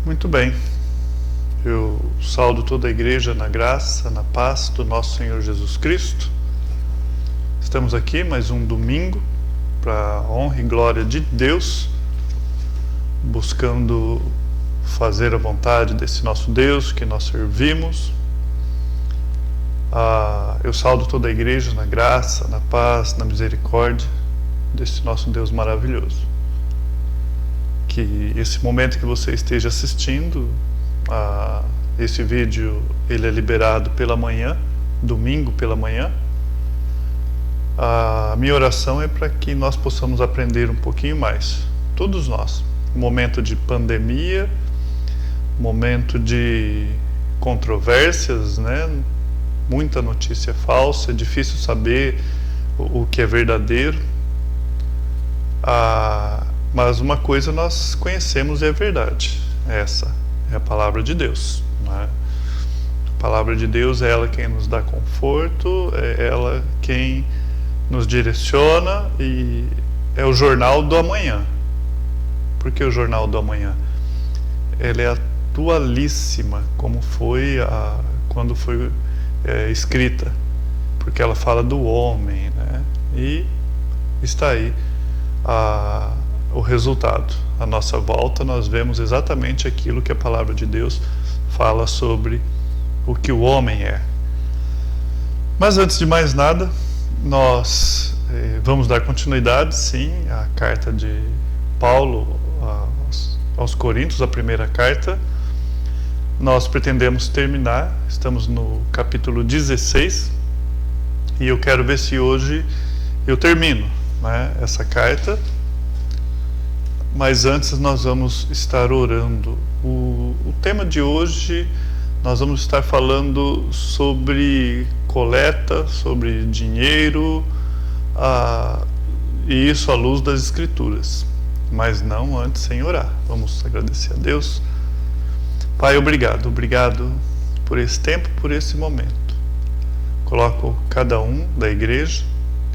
Muito bem. Eu saúdo toda a igreja na graça, na paz do nosso Senhor Jesus Cristo. Estamos aqui mais um domingo para a honra e glória de Deus, buscando fazer a vontade desse nosso Deus que nós servimos. Eu saúdo toda a igreja na graça, na paz, na misericórdia desse nosso Deus maravilhoso. Que esse momento que você esteja assistindo, esse vídeo ele é liberado pela manhã, domingo pela manhã. A minha oração é para que nós possamos aprender um pouquinho mais, todos nós. Momento de pandemia, momento de controvérsias, né? Muita notícia falsa, é difícil saber o que é verdadeiro. Mas uma coisa nós conhecemos e é verdade. Essa é a palavra de Deus, né? A palavra de Deus é ela quem nos dá conforto, é ela quem nos direciona e é o jornal do amanhã. Por que o jornal do amanhã? Ela é atualíssima, como foi quando foi escrita, porque ela fala do homem, né? E está aí o resultado. À nossa volta nós vemos exatamente aquilo que a palavra de Deus fala sobre o que o homem é. Mas antes de mais nada, nós vamos dar continuidade, sim, à carta de Paulo aos Coríntios, a primeira carta. Nós pretendemos terminar, estamos no capítulo 16, e eu quero ver se hoje eu termino, né, essa carta. Mas antes nós vamos estar orando. O tema de hoje nós vamos estar falando sobre coleta, sobre dinheiro, e isso à luz das Escrituras. Mas não antes sem orar. Vamos agradecer a Deus. Pai, obrigado por esse tempo, por esse momento. Coloco cada um da igreja,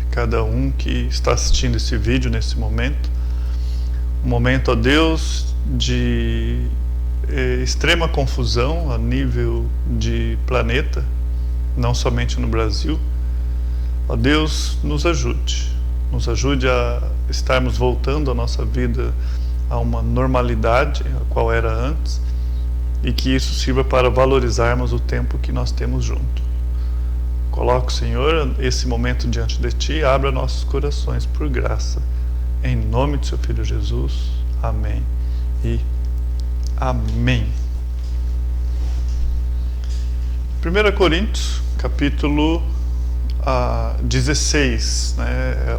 cada um que está assistindo esse vídeo nesse momento. Um momento, ó Deus, de extrema confusão a nível de planeta, não somente no Brasil. Ó Deus, nos ajude a estarmos voltando a nossa vida a uma normalidade, a qual era antes, e que isso sirva para valorizarmos o tempo que nós temos junto. Coloco, Senhor, esse momento diante de Ti, abra nossos corações por graça. Em nome de Seu Filho Jesus. Amém e amém. 1 Coríntios, capítulo 16. Né?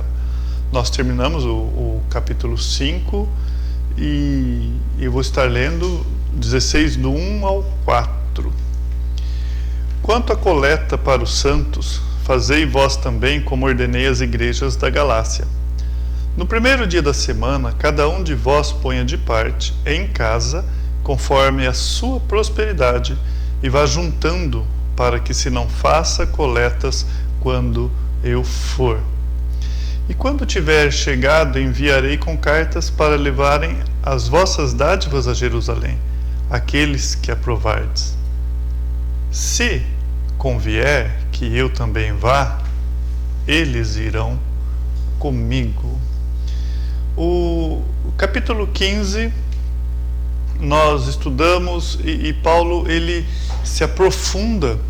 Nós terminamos o capítulo 5 e eu vou estar lendo 16 do 1 ao 4. Quanto à coleta para os santos, fazei vós também como ordenei às igrejas da Galácia. No primeiro dia da semana, cada um de vós ponha de parte, em casa, conforme a sua prosperidade, e vá juntando, para que se não faça coletas quando eu for. E quando tiver chegado, enviarei com cartas para levarem as vossas dádivas a Jerusalém, aqueles que aprovardes. Se convier que eu também vá, eles irão comigo. O capítulo 15 nós estudamos e Paulo ele se aprofunda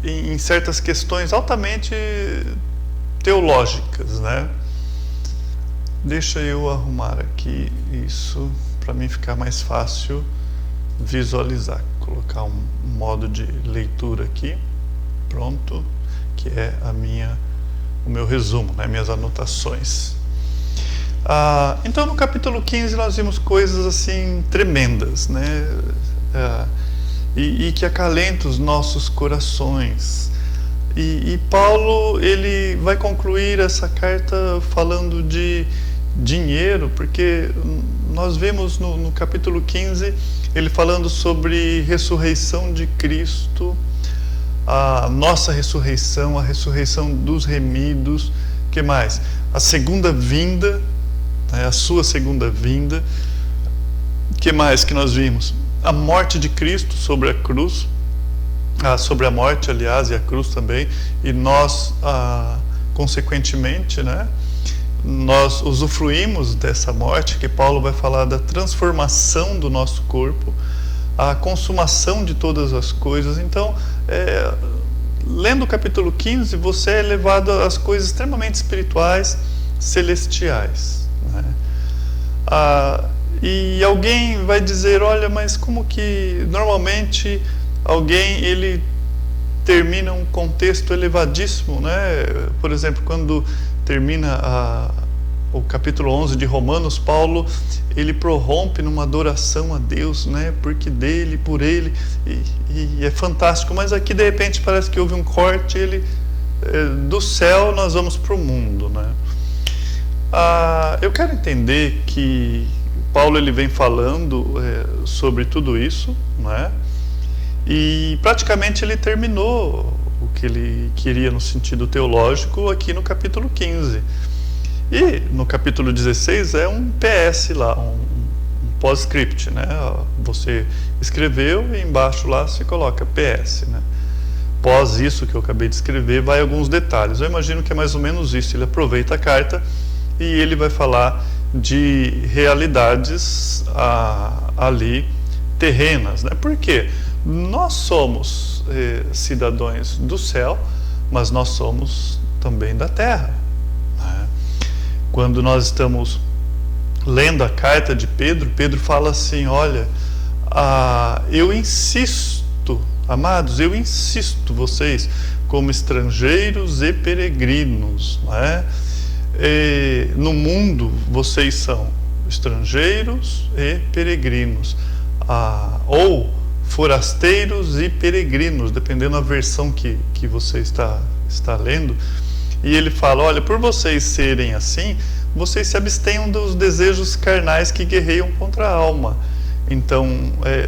em certas questões altamente teológicas, né? Deixa eu arrumar aqui isso para mim ficar mais fácil visualizar. Colocar um modo de leitura aqui, pronto, que é o meu resumo, né, minhas anotações. Então no capítulo 15 nós vimos coisas assim tremendas, né, e que acalentam os nossos corações. E Paulo ele vai concluir essa carta falando de dinheiro, porque nós vemos no capítulo 15 ele falando sobre ressurreição de Cristo, a nossa ressurreição, a ressurreição dos remidos, que mais? A segunda vinda, né, a sua segunda vinda, que mais que nós vimos? A morte de Cristo sobre a cruz, sobre a morte, aliás, e a cruz também, e nós, consequentemente, né, nós usufruímos dessa morte, que Paulo vai falar da transformação do nosso corpo, a consumação de todas as coisas. Então, lendo o capítulo 15, você é levado às coisas extremamente espirituais, celestiais, né? E alguém vai dizer, olha, mas como que normalmente alguém ele termina um contexto elevadíssimo, né? Por exemplo, quando termina o capítulo 11 de Romanos, Paulo ele prorrompe numa adoração a Deus, né? Porque dele, por ele, e é fantástico. Mas aqui de repente parece que houve um corte, do céu nós vamos para o mundo, né? Eu quero entender que Paulo ele vem falando sobre tudo isso, né? E praticamente ele terminou o que ele queria no sentido teológico aqui no capítulo 15. E no capítulo 16 é um PS lá, um pós-script, né? Você escreveu e embaixo lá se coloca PS, né? Pós isso que eu acabei de escrever, vai alguns detalhes. Eu imagino que é mais ou menos isso. Ele aproveita a carta e ele vai falar de realidades ali terrenas, né? Por quê? Nós somos cidadãos do céu, mas nós somos também da terra, né? Quando nós estamos lendo a carta de Pedro, Pedro fala assim, olha, eu insisto, amados, eu insisto vocês como estrangeiros e peregrinos, né? No mundo vocês são estrangeiros e peregrinos, ou forasteiros e peregrinos, dependendo da versão que você está lendo. E ele fala, olha, por vocês serem assim, vocês se abstenham dos desejos carnais que guerreiam contra a alma. Então,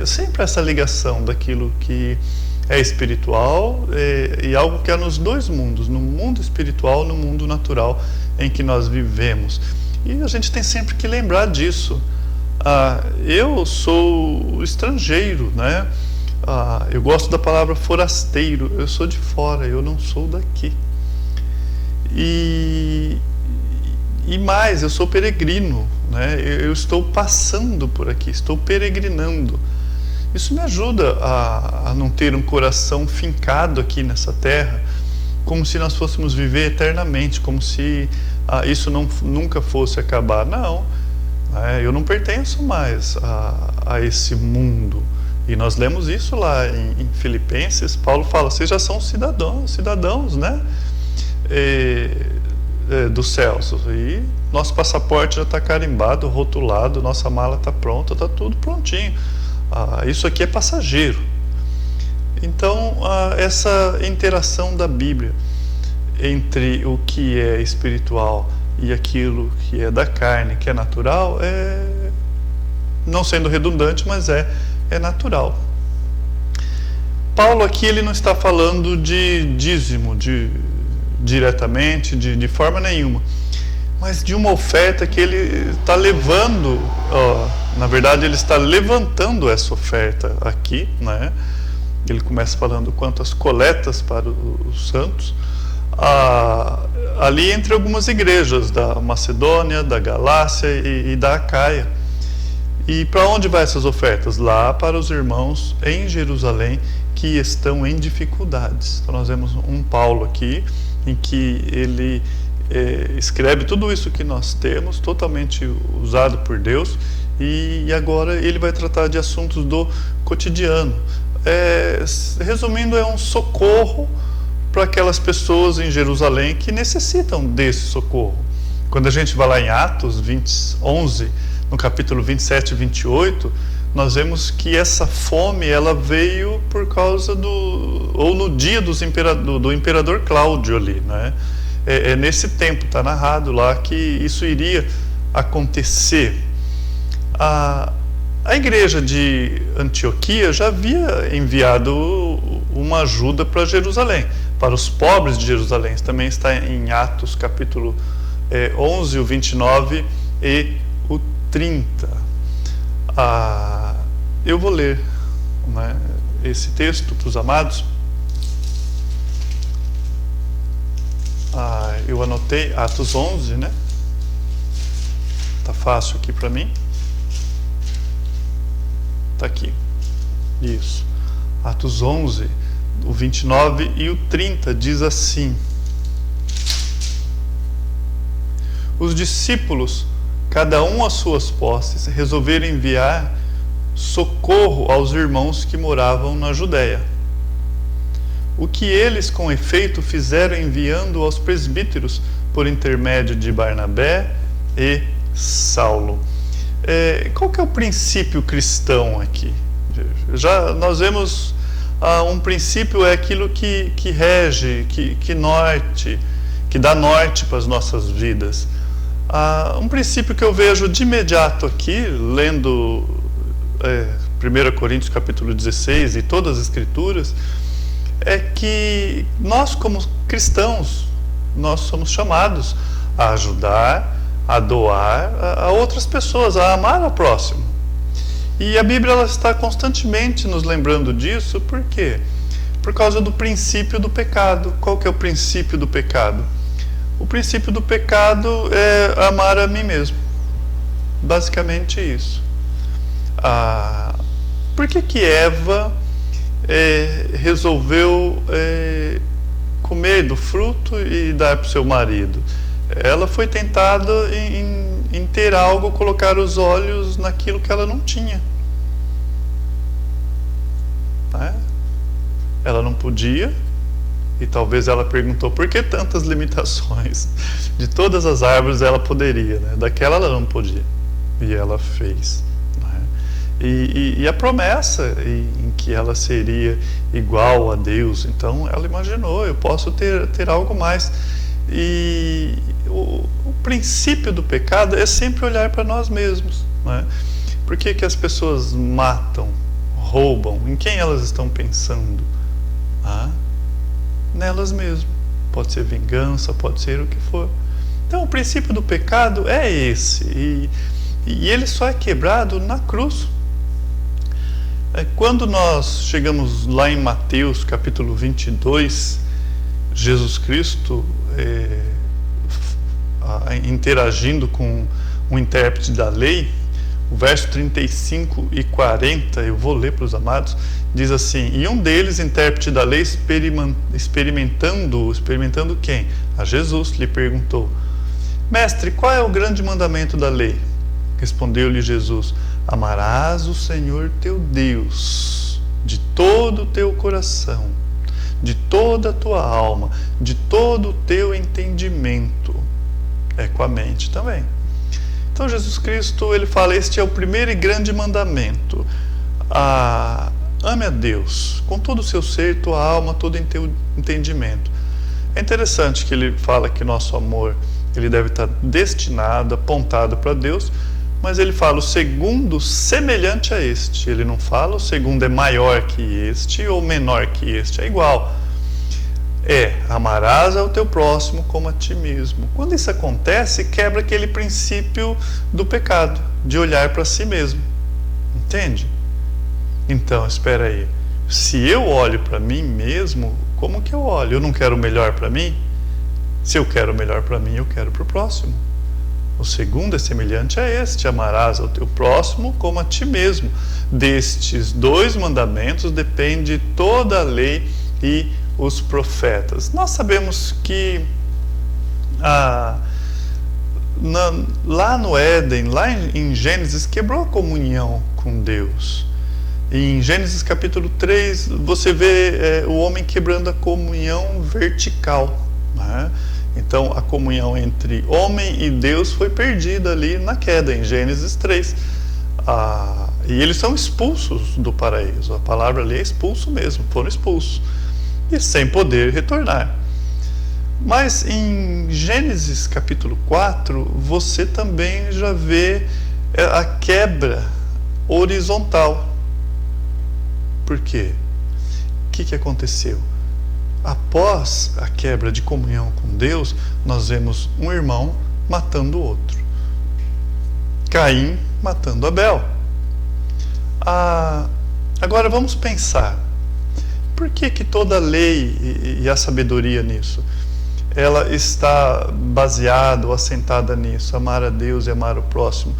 sempre essa ligação daquilo que é espiritual e algo que é nos dois mundos, no mundo espiritual e no mundo natural em que nós vivemos. E a gente tem sempre que lembrar disso. Eu sou estrangeiro, né? Eu gosto da palavra forasteiro, eu sou de fora, eu não sou daqui. E mais, eu sou peregrino, né? Eu estou passando por aqui, estou peregrinando. Isso me ajuda a não ter um coração fincado aqui nessa terra, como se nós fôssemos viver eternamente, como se isso nunca fosse acabar. Não, eu não pertenço mais a esse mundo. E nós lemos isso lá em Filipenses. Paulo fala, vocês já são cidadãos, né? Dos céus. E nosso passaporte já está carimbado, rotulado, nossa mala está pronta, está tudo prontinho. Isso aqui é passageiro. Então, essa interação da Bíblia entre o que é espiritual e aquilo que é da carne, que é natural, não sendo redundante, mas é natural. Paulo aqui ele não está falando de dízimo diretamente, de forma nenhuma, mas de uma oferta que ele está levando, na verdade ele está levantando essa oferta aqui, né? Ele começa falando quanto às coletas para os santos, ali entre algumas igrejas da Macedônia, da Galácia e da Acaia. E para onde vai essas ofertas? Lá para os irmãos em Jerusalém que estão em dificuldades. Então nós vemos um Paulo aqui em que ele escreve tudo isso que nós temos, totalmente usado por Deus, e agora ele vai tratar de assuntos do cotidiano. Resumindo, é um socorro para aquelas pessoas em Jerusalém que necessitam desse socorro. Quando a gente vai lá em Atos 11, no capítulo 27 e 28, nós vemos que essa fome ela veio por causa ou no dia do imperador Cláudio ali, né? Nesse tempo, está narrado lá que isso iria acontecer. A igreja de Antioquia já havia enviado uma ajuda para Jerusalém, para os pobres de Jerusalém. Isso também está em Atos capítulo 11, o 29 e o 30. Eu vou ler, né, esse texto para os amados. Eu anotei Atos 11, né? Tá fácil aqui para mim. Tá aqui. Isso. Atos 11, o 29 e o 30 diz assim: os discípulos, cada um às suas posses, resolveram enviar socorro aos irmãos que moravam na Judéia. O que eles, com efeito, fizeram enviando aos presbíteros por intermédio de Barnabé e Saulo. Qual que é o princípio cristão aqui? Nós vemos um princípio é aquilo que rege, que dá norte para as nossas vidas. Um princípio que eu vejo de imediato aqui, lendo 1 Coríntios capítulo 16 e todas as escrituras, é que nós, como cristãos, nós somos chamados a ajudar, a doar a outras pessoas, a amar ao próximo. E a Bíblia ela está constantemente nos lembrando disso. Por quê? Por causa do princípio do pecado. Qual que é o princípio do pecado? O princípio do pecado é amar a mim mesmo. Basicamente isso. Por que Eva resolveu comer do fruto e dar para o seu marido? Ela foi tentada em ter algo, colocar os olhos naquilo que ela não tinha. Ela não podia, e talvez ela perguntou por que tantas limitações? De todas as árvores ela poderia, né? Daquela ela não podia, e ela fez. E a promessa em que ela seria igual a Deus, então ela imaginou, eu posso ter algo mais. E o princípio do pecado é sempre olhar para nós mesmos, né? Por que as pessoas matam, roubam? Em quem elas estão pensando? Nelas mesmas. Pode ser vingança, pode ser o que for. Então o princípio do pecado é esse, e ele só é quebrado na cruz. Quando nós chegamos lá em Mateus capítulo 22, Jesus Cristo interagindo com um intérprete da lei, o verso 35 e 40, eu vou ler para os amados, diz assim: e um deles, intérprete da lei, experimentando quem? A Jesus, lhe perguntou: mestre, qual é o grande mandamento da lei? Respondeu-lhe Jesus: amarás o Senhor teu Deus de todo o teu coração, de toda a tua alma, de todo o teu entendimento. Com a mente também. Então Jesus Cristo, ele fala, este é o primeiro e grande mandamento. Ame a Deus com todo o seu ser, tua alma, todo o teu entendimento. É interessante que ele fala que nosso amor, ele deve estar destinado, apontado para Deus, mas ele fala o segundo semelhante a este. Ele não fala o segundo é maior que este ou menor que este, é igual. Amarás ao teu próximo como a ti mesmo. Quando isso acontece, quebra aquele princípio do pecado, de olhar para si mesmo. Entende? Então, espera aí. Se eu olho para mim mesmo, como que eu olho? Eu não quero o melhor para mim? Se eu quero o melhor para mim, eu quero para o próximo. O segundo é semelhante a este: amarás ao teu próximo como a ti mesmo. Destes dois mandamentos depende toda a lei e os profetas. Nós sabemos que lá no Éden, lá em Gênesis, quebrou a comunhão com Deus. E em Gênesis capítulo 3, você vê o homem quebrando a comunhão vertical, né? Então a comunhão entre homem e Deus foi perdida ali na queda, em Gênesis 3. E eles são expulsos do paraíso. A palavra ali é expulso mesmo, foram expulsos. E sem poder retornar. Mas em Gênesis capítulo 4, você também já vê a quebra horizontal. Por quê? O que aconteceu? Após a quebra de comunhão com Deus, nós vemos um irmão matando o outro. Caim matando Abel. Agora vamos pensar, por que toda a lei e a sabedoria nisso, ela está baseada ou assentada nisso, amar a Deus e amar o próximo?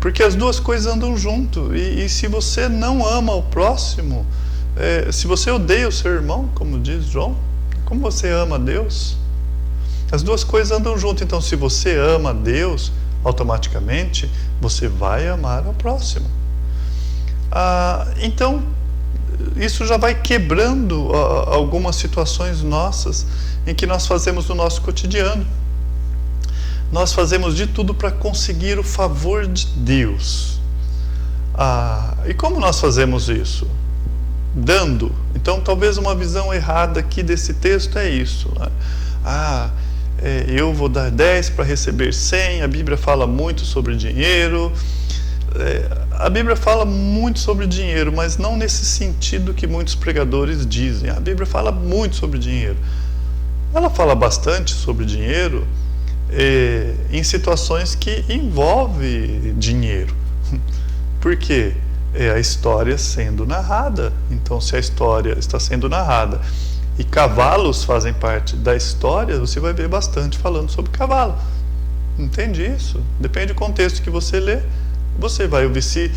Porque as duas coisas andam junto, e se você não ama o próximo, se você odeia o seu irmão, como diz João, como você ama a Deus? As duas coisas andam junto. Então, se você ama a Deus, automaticamente você vai amar ao próximo. Então, isso já vai quebrando algumas situações nossas em que nós fazemos no nosso cotidiano. Nós fazemos de tudo para conseguir o favor de Deus. E como nós fazemos isso? Dando. Então, talvez uma visão errada aqui desse texto é isso, né? Eu vou dar 10 para receber 100. A Bíblia fala muito sobre dinheiro. A Bíblia fala muito sobre dinheiro, mas não nesse sentido que muitos pregadores dizem. A Bíblia fala muito sobre dinheiro. Ela fala bastante sobre dinheiro em situações que envolvem dinheiro. Por quê? É a história sendo narrada. Então, se a história está sendo narrada e cavalos fazem parte da história, você vai ver bastante falando sobre cavalo. Entende isso? Depende do contexto que você lê. Você vai ouvir se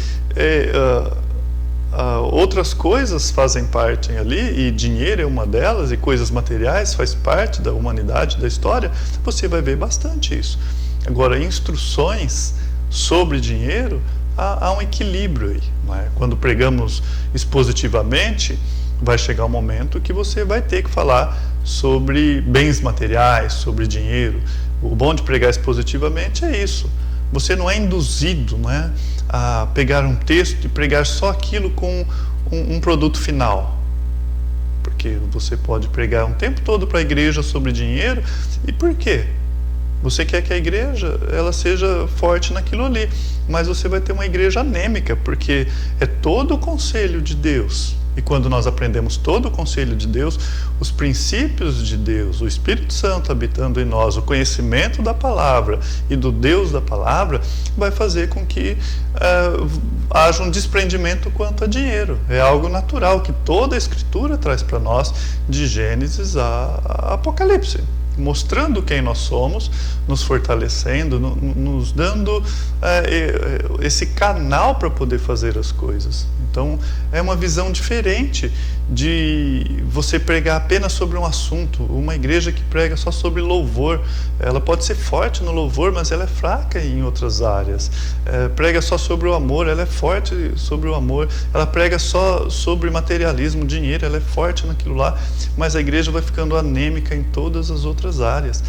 outras coisas fazem parte ali, e dinheiro é uma delas, e coisas materiais faz parte da humanidade, da história. Você vai ver bastante isso. Agora, instruções sobre dinheiro, há um equilíbrio aí, não é? Quando pregamos expositivamente, vai chegar um momento que você vai ter que falar sobre bens materiais, sobre dinheiro. O bom de pregar expositivamente é isso. Você não é induzido, não é, a pegar um texto e pregar só aquilo com um produto final. Porque você pode pregar um tempo todo para a igreja sobre dinheiro. E por quê? Você quer que a igreja ela seja forte naquilo ali, mas você vai ter uma igreja anêmica, porque é todo o conselho de Deus. E quando nós aprendemos todo o conselho de Deus, os princípios de Deus, o Espírito Santo habitando em nós, o conhecimento da palavra e do Deus da palavra, vai fazer com que haja um desprendimento quanto a dinheiro. É algo natural que toda a Escritura traz para nós, de Gênesis a Apocalipse, mostrando quem nós somos, nos fortalecendo, nos dando esse canal para poder fazer as coisas. Então, é uma visão diferente de você pregar apenas sobre um assunto. Uma igreja que prega só sobre louvor, ela pode ser forte no louvor, mas ela é fraca em outras áreas. Prega só sobre o amor, ela é forte sobre o amor. Ela prega só sobre materialismo, dinheiro, ela é forte naquilo lá, mas a igreja vai ficando anêmica em todas as outras áreas.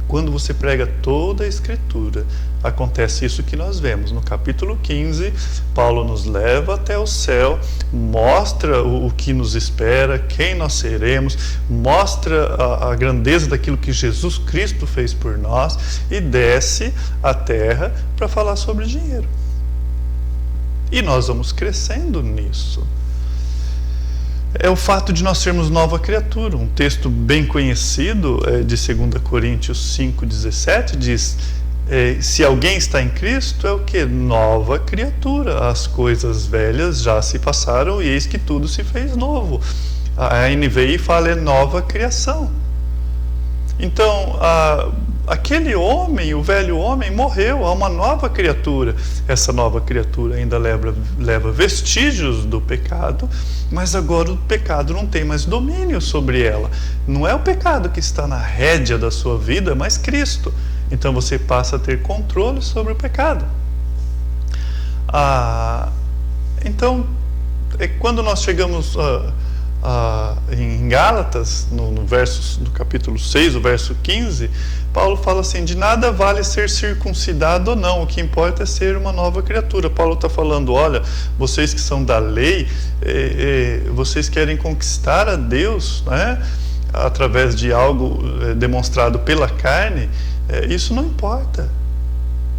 Quando você prega toda a Escritura, acontece isso que nós vemos. No capítulo 15, Paulo nos leva até o céu, mostra o que nos espera, quem nós seremos, mostra a grandeza daquilo que Jesus Cristo fez por nós e desce à terra para falar sobre dinheiro. E nós vamos crescendo nisso. É o fato de nós sermos nova criatura. Um texto bem conhecido de 2 Coríntios 5,17 diz: se alguém está em Cristo, é o que? Nova criatura. As coisas velhas já se passaram e eis que tudo se fez novo. A NVI fala nova criação. Então, aquele homem, o velho homem, morreu, há uma nova criatura. Essa nova criatura ainda leva vestígios do pecado, mas agora o pecado não tem mais domínio sobre ela. Não é o pecado que está na rédea da sua vida, mas Cristo. Então você passa a ter controle sobre o pecado. Então, quando nós chegamos em Gálatas, no capítulo 6, o verso 15, Paulo fala assim: de nada vale ser circuncidado ou não, o que importa é ser uma nova criatura. Paulo está falando: olha, vocês que são da lei, vocês querem conquistar a Deus, né, através de algo demonstrado pela carne, isso não importa.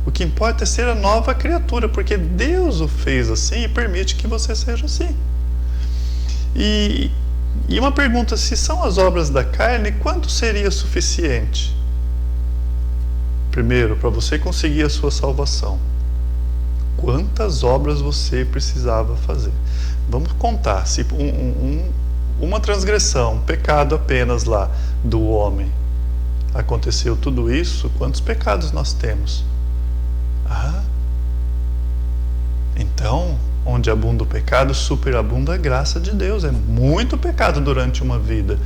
O que importa é ser a nova criatura, porque Deus o fez assim e permite que você seja assim. E uma pergunta: se são as obras da carne, quanto seria suficiente? Primeiro, para você conseguir a sua salvação. quantas obras você precisava fazer. Vamos contar, se uma transgressão, um pecado apenas lá do homem, aconteceu tudo isso, quantos pecados nós temos? Então, onde abunda o pecado, superabunda a graça de Deus. É muito pecado durante uma vida,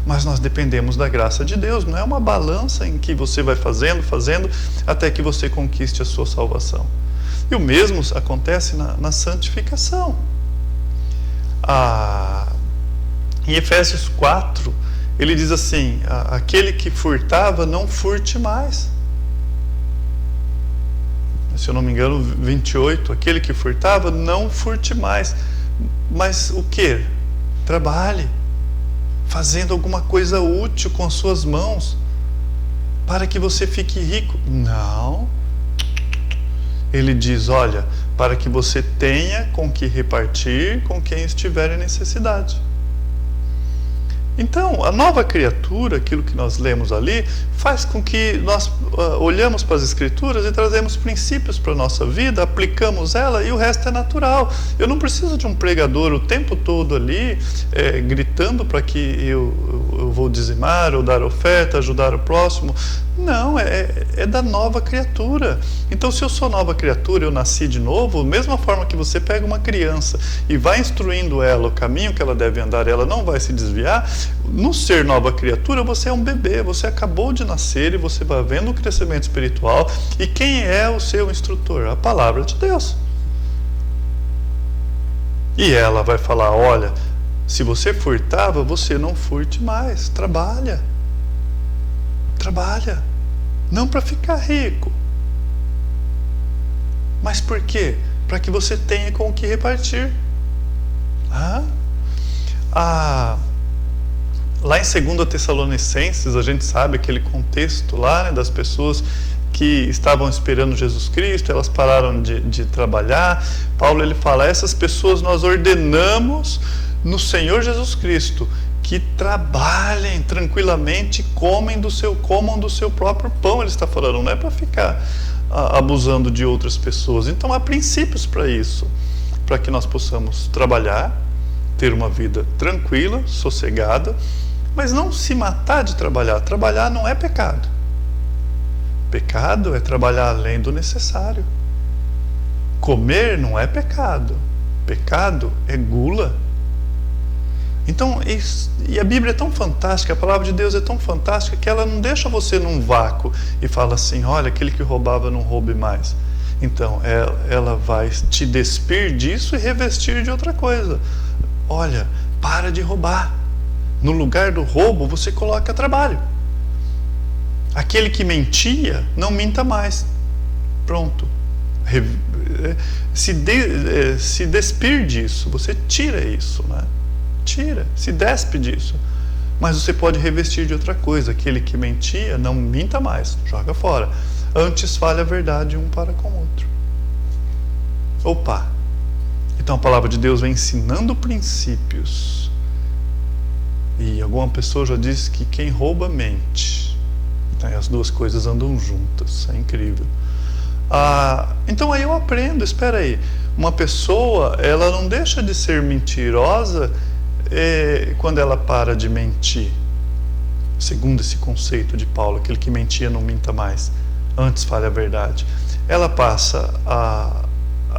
mas nós dependemos da graça de Deus. Não é uma balança em que você vai fazendo, até que você conquiste a sua salvação. E o mesmo acontece na santificação. Em Efésios 4, ele diz assim: aquele que furtava, não furte mais. Se eu não me engano, 28, aquele que furtava, não furte mais. Mas o que? Trabalhe, fazendo alguma coisa útil com as suas mãos, para que você fique rico. Não. Ele diz, olha, para que você tenha com que repartir com quem estiver em necessidade. Então, a nova criatura, aquilo que nós lemos ali, faz com que nós olhamos para as Escrituras e trazemos princípios para a nossa vida, aplicamos ela e o resto é natural. Eu não preciso de um pregador o tempo todo ali, gritando para que eu vou dizimar, ou dar oferta, ajudar o próximo. Não, é da nova criatura. Então, se eu sou nova criatura, eu nasci de novo, da mesma forma que você pega uma criança e vai instruindo ela o caminho que ela deve andar, ela não vai se desviar. No ser nova criatura, você é um bebê, você acabou de nascer e você vai vendo o crescimento espiritual. E quem é o seu instrutor? A palavra de Deus. E ela vai falar, olha, se você furtava, você não furte mais, trabalha, não para ficar rico, mas por quê? Para que você tenha com o que repartir. Lá em 2 Tessalonicenses, a gente sabe aquele contexto lá, né, das pessoas que estavam esperando Jesus Cristo, elas pararam de trabalhar. Paulo ele fala, essas pessoas nós ordenamos no Senhor Jesus Cristo que trabalhem tranquilamente, comam do seu próprio pão. Ele está falando, não é para ficar abusando de outras pessoas. Então há princípios para isso, para que nós possamos trabalhar, ter uma vida tranquila, sossegada, mas não se matar de trabalhar. Trabalhar não é pecado. Pecado é trabalhar além do necessário. Comer não é pecado. Pecado é gula. Então, e a Bíblia é tão fantástica, a palavra de Deus é tão fantástica que ela não deixa você num vácuo e fala assim, olha, aquele que roubava não roube mais. Então, ela vai te despir disso e revestir de outra coisa. Olha, para de roubar. No lugar do roubo, você coloca trabalho. Aquele que mentia, não minta mais. Pronto. Se despir disso, você tira isso, né? Tira, se despe disso. Mas você pode revestir de outra coisa. Aquele que mentia, não minta mais, joga fora. Antes fale a verdade um para com o outro. Opa! Então a palavra de Deus vem ensinando princípios. E alguma pessoa já disse que quem rouba mente. As duas coisas andam juntas, é incrível. Então aí eu aprendo, espera aí. Uma pessoa, ela não deixa de ser mentirosa quando ela para de mentir. Segundo esse conceito de Paulo, aquele que mentia não minta mais, antes fale a verdade. Ela passa a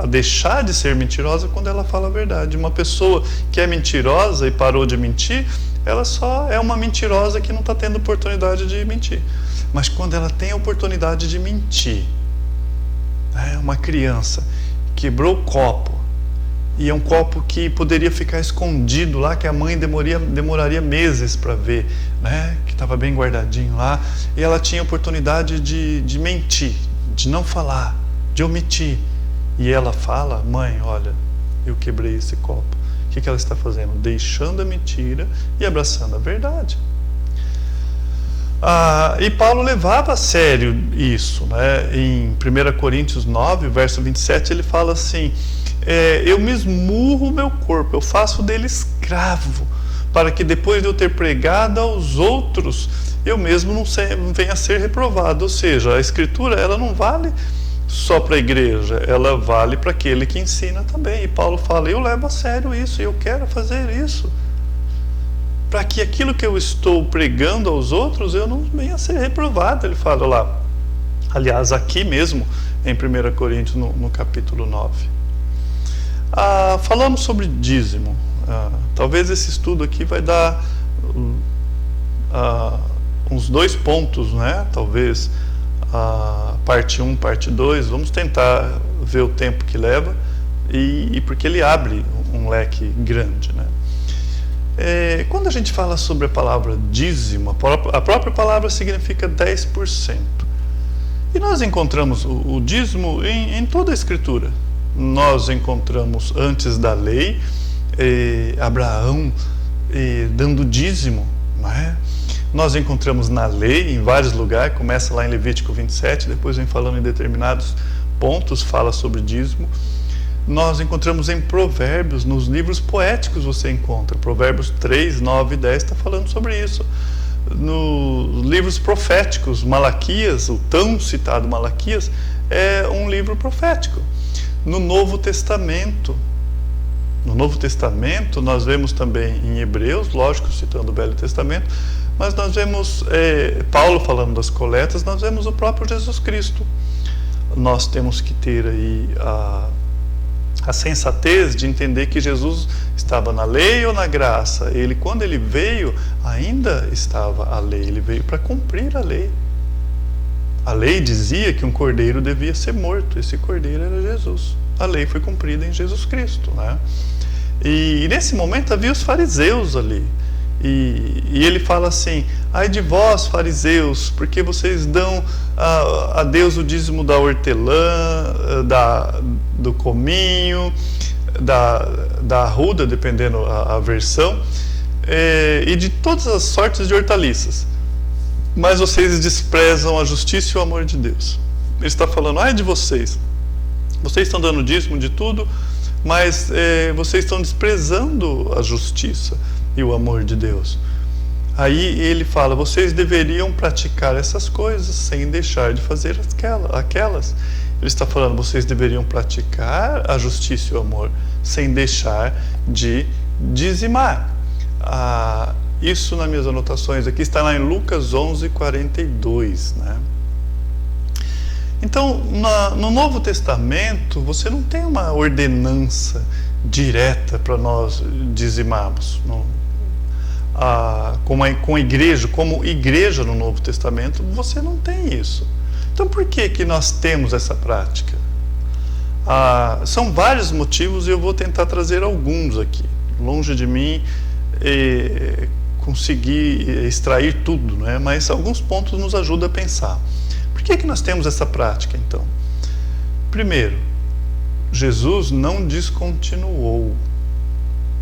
deixar de ser mentirosa quando ela fala a verdade. Uma pessoa que é mentirosa e parou de mentir, ela só é uma mentirosa que não está tendo oportunidade de mentir. Mas quando ela tem a oportunidade de mentir, uma criança quebrou o copo, e é um copo que poderia ficar escondido lá, que a mãe demoraria meses para ver, né? Que estava bem guardadinho lá, e ela tinha a oportunidade de mentir, de não falar, de omitir. E ela fala, mãe, olha, eu quebrei esse copo. O que ela está fazendo? Deixando a mentira e abraçando a verdade. E Paulo levava a sério isso, né? Em 1 Coríntios 9, verso 27, ele fala assim, eu me esmurro o meu corpo, eu faço dele escravo, para que depois de eu ter pregado aos outros, eu mesmo não venha a ser reprovado. Ou seja, a Escritura ela não vale só para a igreja, ela vale para aquele que ensina também. E Paulo fala, eu levo a sério isso, eu quero fazer isso, para que aquilo que eu estou pregando aos outros, eu não venha a ser reprovado. Ele fala lá, aliás, aqui mesmo, em 1 Coríntios, no capítulo 9. Falamos sobre dízimo. Talvez esse estudo aqui vai dar uns 2 pontos, né? Talvez parte 1, parte 2. Vamos tentar ver o tempo que leva, e porque ele abre um leque grande, né? Quando a gente fala sobre a palavra dízimo, a própria palavra significa 10%. E nós encontramos o dízimo em toda a Escritura. Nós encontramos antes da lei, Abraão dando dízimo, não é? Nós encontramos na lei, em vários lugares, começa lá em Levítico 27, depois vem falando em determinados pontos, fala sobre dízimo. Nós encontramos em Provérbios, nos livros poéticos você encontra. Provérbios 3, 9 e 10 está falando sobre isso. Nos livros proféticos, Malaquias, o tão citado Malaquias, é um livro profético. No Novo Testamento, nós vemos também em Hebreus, lógico, citando o Velho Testamento, mas nós vemos Paulo falando das coletas, nós vemos o próprio Jesus Cristo. Nós temos que ter aí a sensatez de entender que Jesus estava na lei ou na graça. Quando ele veio, ainda estava a lei. Ele veio para cumprir a lei. A lei dizia que um cordeiro devia ser morto. Esse cordeiro era Jesus. A lei foi cumprida em Jesus Cristo, né? E nesse momento havia os fariseus ali. E ele fala assim, ai de vós fariseus, porque vocês dão a Deus o dízimo da hortelã, do cominho, da arruda, dependendo a versão, e de todas as sortes de hortaliças, mas vocês desprezam a justiça e o amor de Deus. Ele está falando, ai de vocês estão dando dízimo de tudo, mas vocês estão desprezando a justiça e o amor de Deus. Aí ele fala, vocês deveriam praticar essas coisas sem deixar de fazer aquelas. Ele está falando, vocês deveriam praticar a justiça e o amor sem deixar de dizimar. Isso nas minhas anotações aqui está lá em Lucas 11, 42, né? Então, no Novo Testamento, você não tem uma ordenança direta para nós dizimarmos. Como igreja no Novo Testamento, você não tem isso. Então, por que nós temos essa prática? São vários motivos e eu vou tentar trazer alguns aqui. Longe de mim conseguir extrair tudo, né? Mas alguns pontos nos ajudam a pensar. Por que nós temos essa prática, então? Primeiro, Jesus não descontinuou.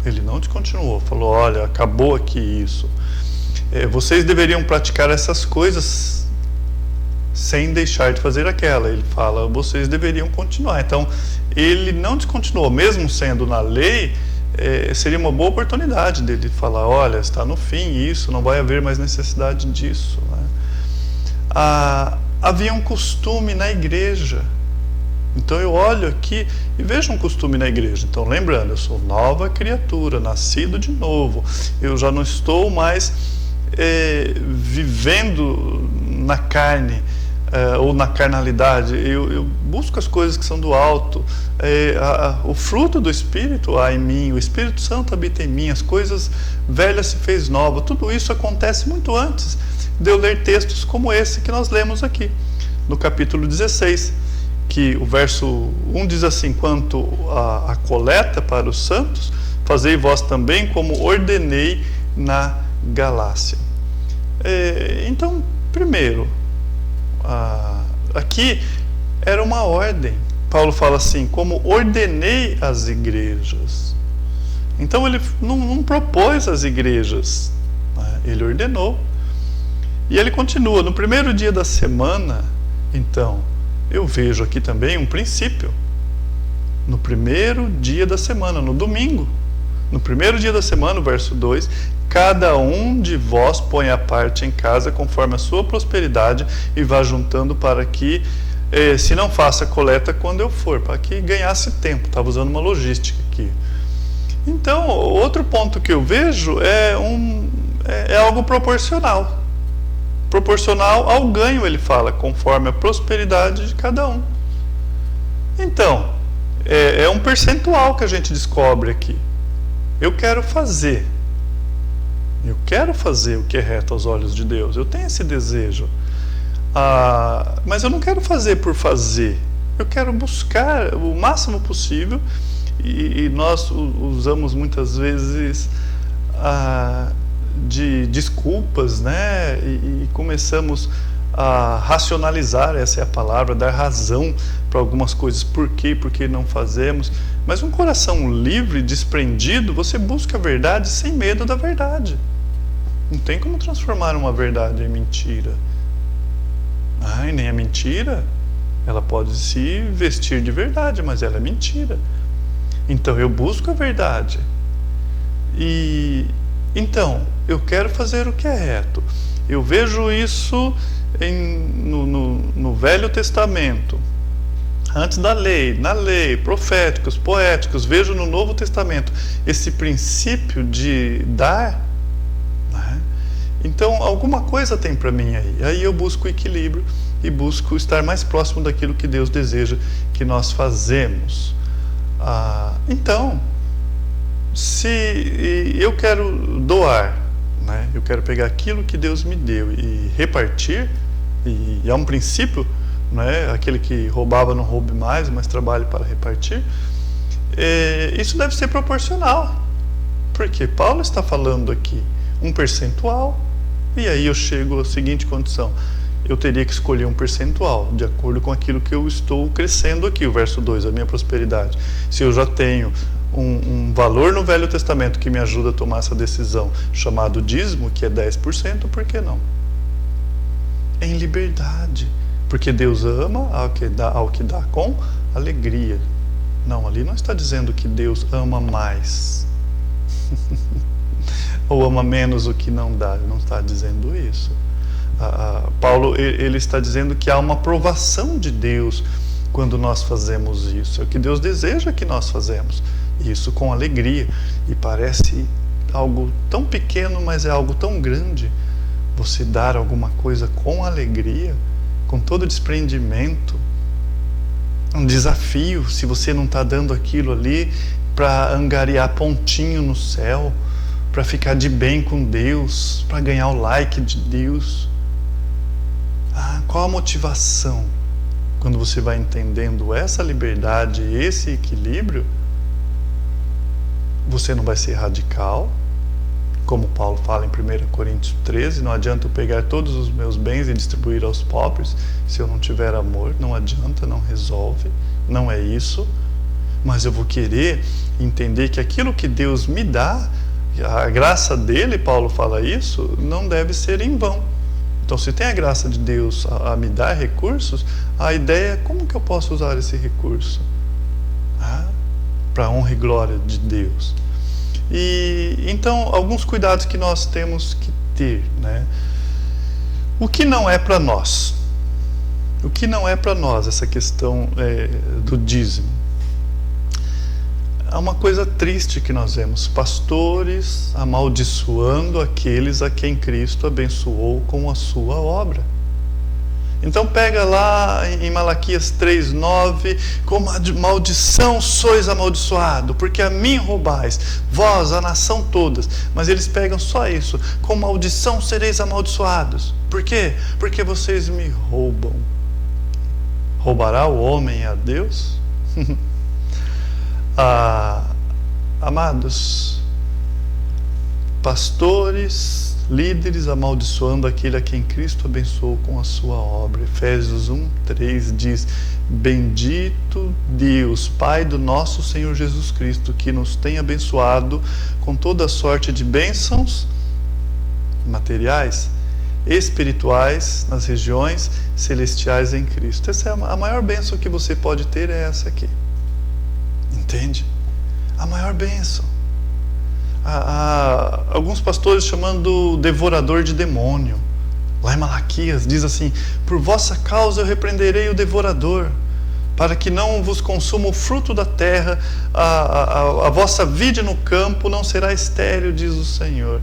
Ele não descontinuou, falou, olha, acabou aqui isso. Vocês deveriam praticar essas coisas sem deixar de fazer aquela. Ele fala, vocês deveriam continuar. Então, ele não descontinuou, mesmo sendo na lei, seria uma boa oportunidade dele falar, olha, está no fim isso, não vai haver mais necessidade disso, né? Havia um costume na igreja. Então eu olho aqui e vejo um costume na igreja. Então, lembrando, eu sou nova criatura, nascido de novo. Eu já não estou mais vivendo na carne ou na carnalidade. Eu busco as coisas que são do alto. O fruto do Espírito há em mim, o Espírito Santo habita em mim, as coisas velhas se fez nova. Tudo isso acontece muito antes de eu ler textos como esse que nós lemos aqui, no capítulo 16. Que o verso 1 diz assim, quanto à coleta para os santos, fazei vós também como ordenei na Galácia. Então, primeiro, aqui era uma ordem. Paulo fala assim, como ordenei as igrejas. Então ele não propôs as igrejas, né? Ele ordenou. E ele continua, no primeiro dia da semana, então, eu vejo aqui também um princípio. No primeiro dia da semana, no domingo. No primeiro dia da semana, verso 2, cada um de vós põe a parte em casa conforme a sua prosperidade e vá juntando para que se não faça coleta quando eu for, para que ganhasse tempo. Estava usando uma logística aqui. Então, outro ponto que eu vejo é algo proporcional. Proporcional ao ganho, ele fala, conforme a prosperidade de cada um. Então, é um percentual que a gente descobre aqui. Eu quero fazer o que é reto aos olhos de Deus. Eu tenho esse desejo. Mas eu não quero fazer por fazer. Eu quero buscar o máximo possível. E nós usamos muitas vezes de desculpas, né? E começamos a racionalizar, essa é a palavra, dar razão para algumas coisas. Por quê? Porque não fazemos. Mas um coração livre, desprendido, você busca a verdade sem medo da verdade. Não tem como transformar uma verdade em mentira. E nem a mentira, ela pode se vestir de verdade, mas ela é mentira. Então eu busco a verdade. Então, eu quero fazer o que é reto. Eu vejo isso no Velho Testamento, antes da lei, na lei, proféticos, poéticos. Vejo no Novo Testamento esse princípio de dar, né? Então, alguma coisa tem para mim aí. Aí eu busco o equilíbrio e busco estar mais próximo daquilo que Deus deseja que nós fazemos. Então, se eu quero doar, né? Eu quero pegar aquilo que Deus me deu e repartir, e é um princípio, né? Aquele que roubava não roube mais, mas trabalhe para repartir. Isso deve ser proporcional, porque Paulo está falando aqui um percentual, e aí eu chego à seguinte condição: eu teria que escolher um percentual de acordo com aquilo que eu estou crescendo aqui, o verso 2, a minha prosperidade. Se eu já tenho um valor no Velho Testamento que me ajuda a tomar essa decisão, chamado dízimo, que é 10%, por que não? Em liberdade, porque Deus ama ao que dá com alegria. Não, ali não está dizendo que Deus ama mais ou ama menos o que não dá, ele não está dizendo isso. Paulo, ele está dizendo que há uma aprovação de Deus quando nós fazemos isso. É o que Deus deseja que nós fazemos, isso com alegria. E parece algo tão pequeno, mas é algo tão grande. Você dar alguma coisa com alegria, com todo desprendimento. Um desafio, se você não está dando aquilo ali para angariar pontinho no céu, para ficar de bem com Deus, para ganhar o like de Deus. Qual a motivação? Quando você vai entendendo essa liberdade, esse equilíbrio, você não vai ser radical, como Paulo fala em 1 Coríntios 13, não adianta eu pegar todos os meus bens e distribuir aos pobres, se eu não tiver amor, não adianta, não resolve, não é isso. Mas eu vou querer entender que aquilo que Deus me dá, a graça dele, Paulo fala isso, não deve ser em vão. Então, se tem a graça de Deus a me dar recursos, a ideia é como que eu posso usar esse recurso para a honra e glória de Deus. E então, alguns cuidados que nós temos que ter, né? O que não é para nós? O que não é para nós essa questão do dízimo? Há uma coisa triste que nós vemos: pastores amaldiçoando aqueles a quem Cristo abençoou com a sua obra. Então pega lá em Malaquias 3:9, com maldição sois amaldiçoado, porque a mim roubais, vós, a nação todas. Mas eles pegam só isso: com maldição sereis amaldiçoados. Por quê? Porque vocês me roubam. Roubará o homem a Deus? Amados, pastores, líderes amaldiçoando aquele a quem Cristo abençoou com a sua obra. Efésios 1:3 diz: bendito Deus, Pai do nosso Senhor Jesus Cristo, que nos tem abençoado com toda sorte de bênçãos materiais, espirituais nas regiões celestiais em Cristo. Essa é a maior bênção que você pode ter, é essa aqui. Entende? A maior bênção. Alguns pastores chamando devorador de demônio. Lá em Malaquias diz assim: por vossa causa eu repreenderei o devorador, para que não vos consuma o fruto da terra, a vossa vide no campo não será estéril, diz o Senhor.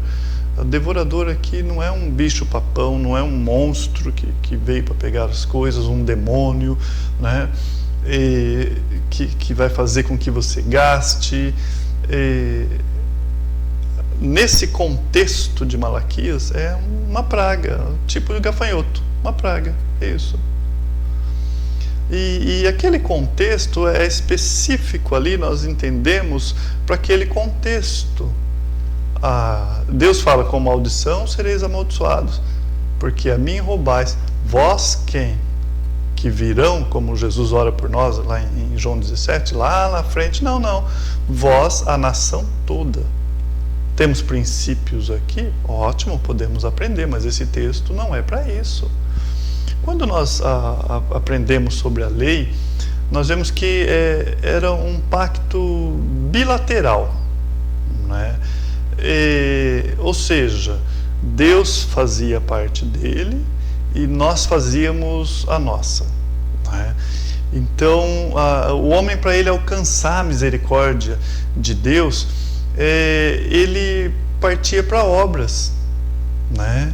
O devorador aqui não é um bicho-papão, não é um monstro que veio para pegar as coisas, um demônio, né? Que vai fazer com que você gaste. Nesse contexto de Malaquias, é uma praga, tipo de gafanhoto, uma praga, é isso. E aquele contexto é específico ali, nós entendemos, para aquele contexto. Deus fala: com maldição sereis amaldiçoados, porque a mim roubais. Vós quem? Que virão, como Jesus ora por nós lá em João 17, lá na frente. Não. Vós, a nação toda. Temos princípios aqui? Ótimo, podemos aprender, mas esse texto não é para isso. Quando nós aprendemos sobre a lei, nós vemos que era um pacto bilateral, né? Ou seja, Deus fazia parte dele e nós fazíamos a nossa, né? Então, o homem, para ele alcançar a misericórdia de Deus, ele partia para obras, né?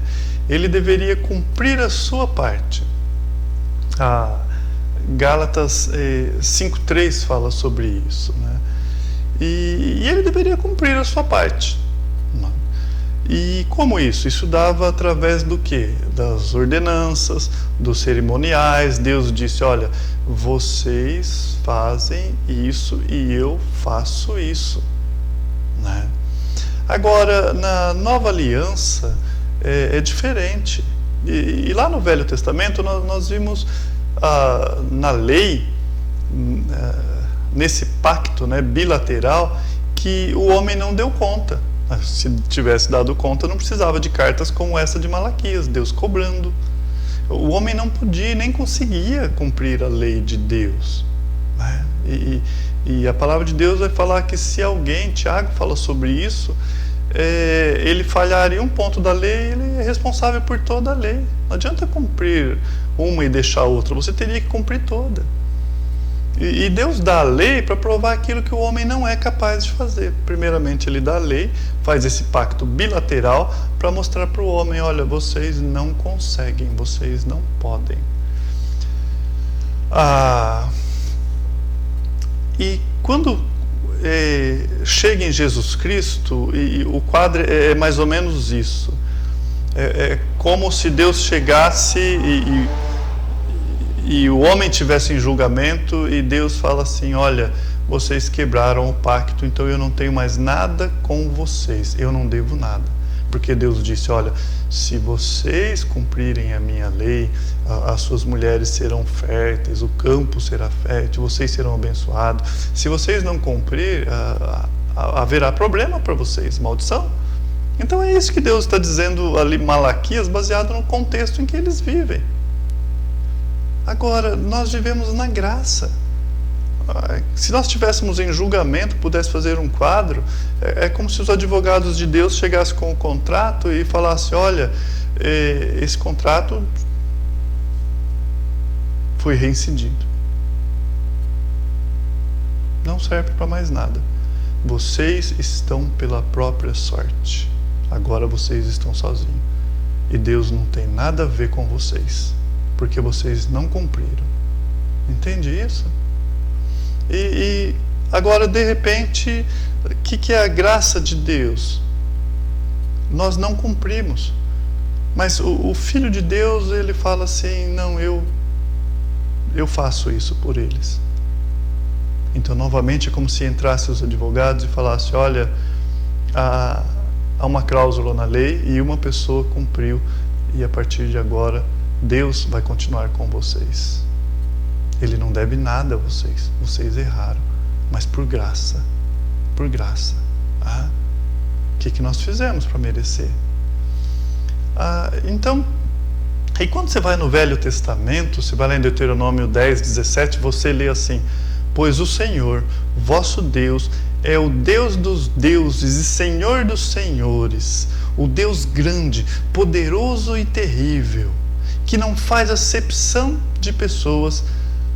Ele deveria cumprir a sua parte. Gálatas 5:3 fala sobre isso, né? E ele deveria cumprir a sua parte. E como isso? Isso dava através do quê? Das ordenanças, dos cerimoniais. Deus disse: olha, vocês fazem isso e eu faço isso, né? Agora, na Nova Aliança é diferente. E lá no Velho Testamento nós vimos na lei, nesse pacto, né, bilateral, que o homem não deu conta. Se tivesse dado conta, não precisava de cartas como essa de Malaquias, Deus cobrando. O homem não podia, nem conseguia cumprir a lei de Deus, né? E a palavra de Deus vai falar que se alguém, Tiago fala sobre isso, ele falharia um ponto da lei, ele é responsável por toda a lei. Não adianta cumprir uma e deixar outra, você teria que cumprir toda. E Deus dá a lei para provar aquilo que o homem não é capaz de fazer. Primeiramente, ele dá a lei, faz esse pacto bilateral para mostrar para o homem: olha, vocês não conseguem, vocês não podem. E quando chega em Jesus Cristo, e o quadro é mais ou menos isso. É como se Deus chegasse e o homem estivesse em julgamento, e Deus fala assim: olha, vocês quebraram o pacto, então eu não tenho mais nada com vocês, eu não devo nada. Porque Deus disse: olha, se vocês cumprirem a minha lei, as suas mulheres serão férteis, o campo será fértil, vocês serão abençoados. Se vocês não cumprir, haverá problema para vocês, maldição. Então é isso que Deus está dizendo ali em Malaquias, baseado no contexto em que eles vivem. Agora, nós vivemos na graça. Se nós estivéssemos em julgamento, pudesse fazer um quadro, é como se os advogados de Deus chegassem com o contrato e falassem: olha, esse contrato foi reincidido. Não serve para mais nada. Vocês estão pela própria sorte. Agora vocês estão sozinhos. E Deus não tem nada a ver com vocês, porque vocês não cumpriram. Entende isso? E agora, de repente, o que é a graça de Deus? Nós não cumprimos. Mas o Filho de Deus, ele fala assim: não, eu faço isso por eles. Então, novamente, é como se entrassem os advogados e falassem: olha, há uma cláusula na lei e uma pessoa cumpriu, e a partir de agora Deus vai continuar com vocês. Ele não deve nada a vocês. Vocês erraram, mas por graça. Por graça. O que nós fizemos para merecer? Então, e quando você vai no Velho Testamento, você vai lá em Deuteronômio 10:17, você lê assim: pois o Senhor, vosso Deus, é o Deus dos deuses e Senhor dos senhores, o Deus grande, poderoso e terrível, que não faz acepção de pessoas,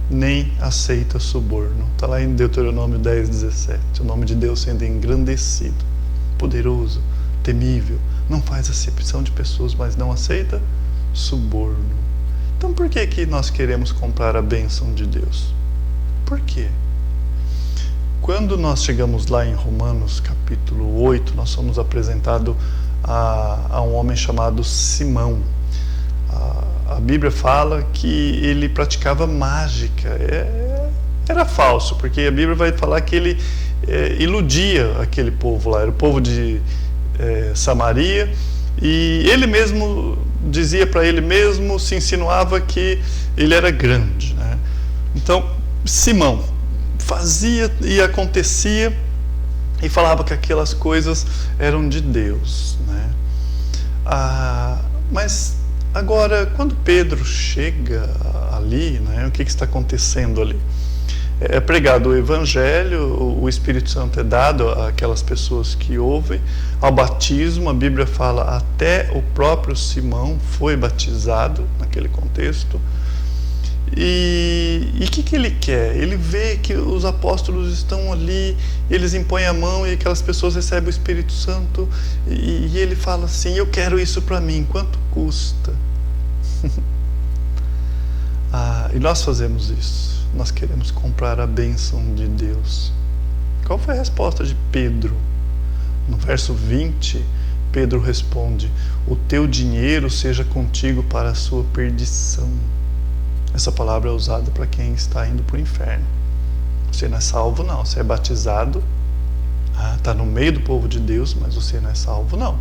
nem aceita suborno. Está lá em Deuteronômio 10:17, o nome de Deus sendo engrandecido, poderoso, temível, não faz acepção de pessoas, mas não aceita suborno. Então por que que nós queremos comprar a bênção de Deus? Por quê? Quando nós chegamos lá em Romanos capítulo 8, nós somos apresentados a um homem chamado Simão. A Bíblia fala que ele praticava mágica. Era falso, porque a Bíblia vai falar que ele iludia aquele povo lá. Era o povo de Samaria, e ele mesmo dizia para ele mesmo, se insinuava que ele era grande, né? Então, Simão fazia e acontecia e falava que aquelas coisas eram de Deus, né? Mas agora, quando Pedro chega ali, né, o que está acontecendo ali? É pregado o Evangelho, o Espírito Santo é dado àquelas pessoas que ouvem. Ao batismo, a Bíblia fala até o próprio Simão foi batizado naquele contexto. E o que ele quer? Ele vê que os apóstolos estão ali, eles impõem a mão e aquelas pessoas recebem o Espírito Santo, e ele fala assim: eu quero isso para mim, quanto custa? E nós fazemos isso, nós queremos comprar a bênção de Deus. Qual foi a resposta de Pedro? No verso 20, Pedro responde: o teu dinheiro seja contigo para a sua perdição. Essa palavra é usada para quem está indo para o inferno. Você não é salvo, não. Você é batizado, está no meio do povo de Deus, mas você não é salvo, não.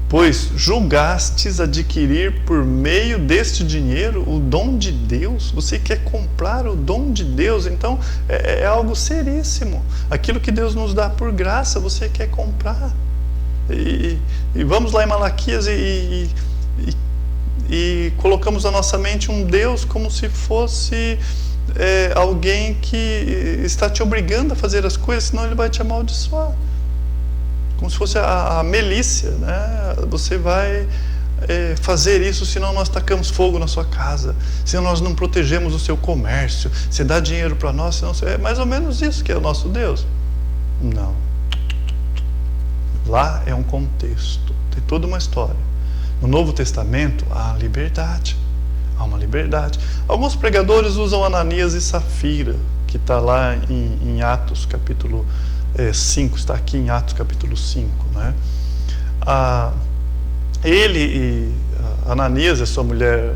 Pois julgastes adquirir por meio deste dinheiro o dom de Deus. Você quer comprar o dom de Deus, então é algo seríssimo. Aquilo que Deus nos dá por graça, você quer comprar. E vamos lá em Malaquias e colocamos na nossa mente um Deus como se fosse alguém que está te obrigando a fazer as coisas, senão ele vai te amaldiçoar. Como se fosse a milícia, né? Você vai fazer isso, senão nós tacamos fogo na sua casa, senão nós não protegemos o seu comércio, você dá dinheiro para nós, senão é mais ou menos isso que é o nosso Deus. Não. Lá é um contexto, tem toda uma história. No Novo Testamento há liberdade, há uma liberdade. Alguns pregadores usam Ananias e Safira, que está lá em Atos capítulo 5, está aqui em Atos capítulo 5, né? Ele e Ananias e sua mulher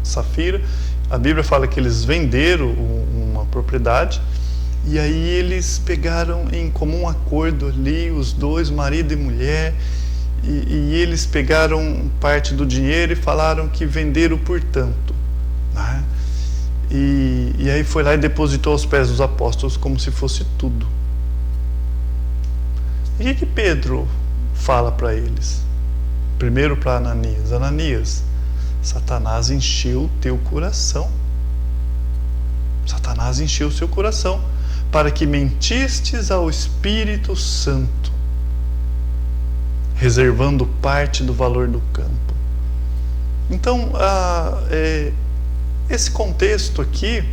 Safira, a Bíblia fala que eles venderam uma propriedade, e aí eles pegaram em comum acordo ali, os dois, marido e mulher, e eles pegaram parte do dinheiro e falaram que venderam por tanto, né? E aí foi lá e depositou aos pés dos apóstolos como se fosse tudo. E o que Pedro fala para eles? Primeiro para Ananias: Ananias, Satanás encheu o teu coração. Satanás encheu o seu coração para que mentistes ao Espírito Santo, reservando parte do valor do campo. Então, esse contexto aqui,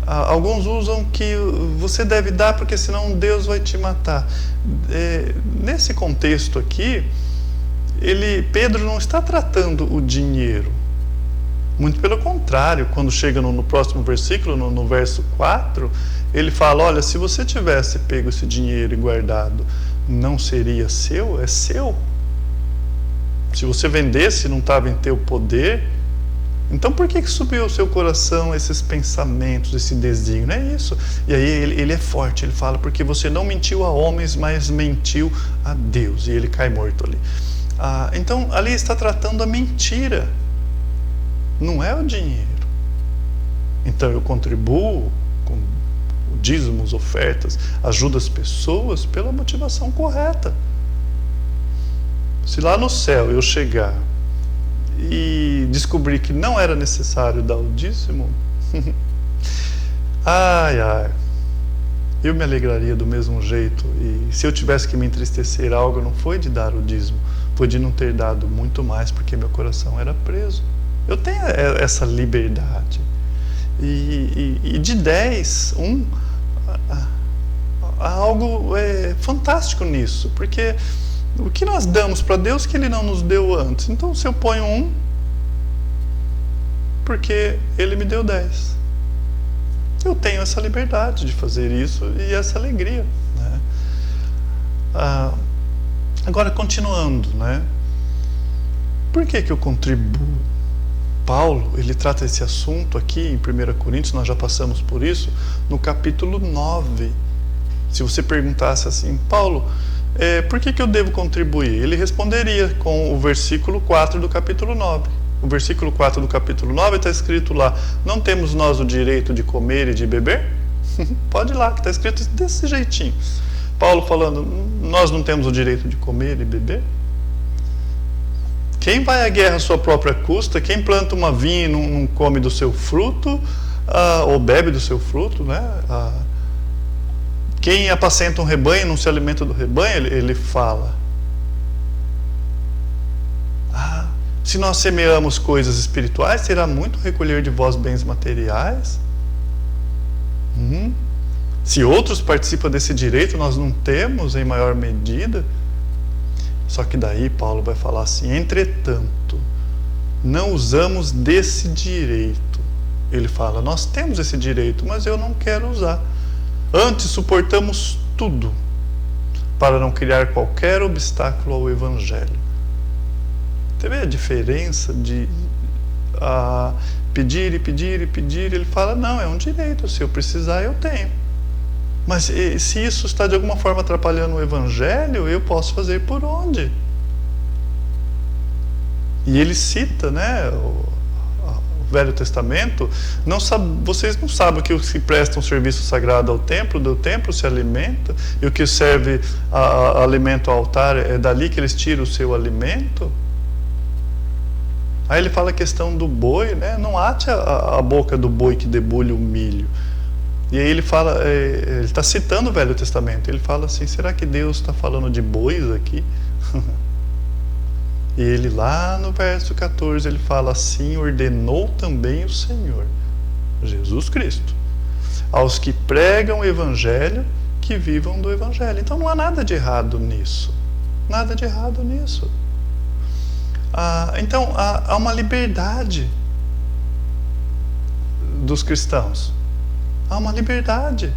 alguns usam que você deve dar porque senão Deus vai te matar. Nesse contexto aqui, Pedro não está tratando o dinheiro. Muito pelo contrário, quando chega no próximo versículo, no verso 4, ele fala: olha, se você tivesse pego esse dinheiro e guardado, não seria seu? É seu. Se você vendesse, não estava em teu poder. Então por que subiu ao seu coração esses pensamentos, esse desígnio? Não é isso. E aí ele é forte, ele fala: porque você não mentiu a homens, mas mentiu a Deus. E ele cai morto ali. Então ali está tratando a mentira, não é o dinheiro. Então eu contribuo com dízimos, ofertas, ajudo as pessoas pela motivação correta. Se lá no céu eu chegar e descobrir que não era necessário dar o dízimo, eu me alegraria do mesmo jeito. E se eu tivesse que me entristecer algo, não foi de dar o dízimo, foi de não ter dado muito mais, porque meu coração era preso. Eu tenho essa liberdade. E de 10, há algo fantástico nisso, porque o que nós damos para Deus que Ele não nos deu antes. Então, se eu ponho 1, porque Ele me deu 10. Eu tenho essa liberdade de fazer isso e essa alegria, né? Agora, continuando, né? Por que eu contribuo? Paulo, ele trata esse assunto aqui em 1 Coríntios, nós já passamos por isso, no capítulo 9. Se você perguntasse assim, Paulo, por que eu devo contribuir? Ele responderia com o versículo 4 do capítulo 9. O versículo 4 do capítulo 9 está escrito lá: não temos nós o direito de comer e de beber? Pode ir lá, que está escrito desse jeitinho. Paulo falando, nós não temos o direito de comer e beber? Quem vai à guerra à sua própria custa, quem planta uma vinha e não come do seu fruto, ou bebe do seu fruto, né? Quem apacenta um rebanho e não se alimenta do rebanho, ele fala. Se nós semeamos coisas espirituais, será muito recolher de vós bens materiais? Se outros participam desse direito, nós não temos em maior medida? Só que daí Paulo vai falar assim, entretanto, não usamos desse direito. Ele fala, nós temos esse direito, mas eu não quero usar. Antes suportamos tudo, para não criar qualquer obstáculo ao Evangelho. Você vê a diferença de pedir e pedir e pedir? Ele fala, não, é um direito, se eu precisar eu tenho. Mas se isso está de alguma forma atrapalhando o Evangelho, eu posso fazer por onde? E ele cita, né, o Velho Testamento, vocês não sabem que os que prestam serviço sagrado ao templo, do templo se alimenta, e o que serve alimento ao altar, é dali que eles tiram o seu alimento? Aí ele fala a questão do boi, né? Não ate a boca do boi que debulha o milho. E aí ele fala, ele está citando o Velho Testamento, ele fala assim, será que Deus está falando de bois aqui? E ele lá no verso 14, ele fala assim, ordenou também o Senhor, Jesus Cristo, aos que pregam o Evangelho, que vivam do Evangelho. Então não há nada de errado nisso, nada de errado nisso. Então há uma liberdade dos cristãos, há uma liberdade.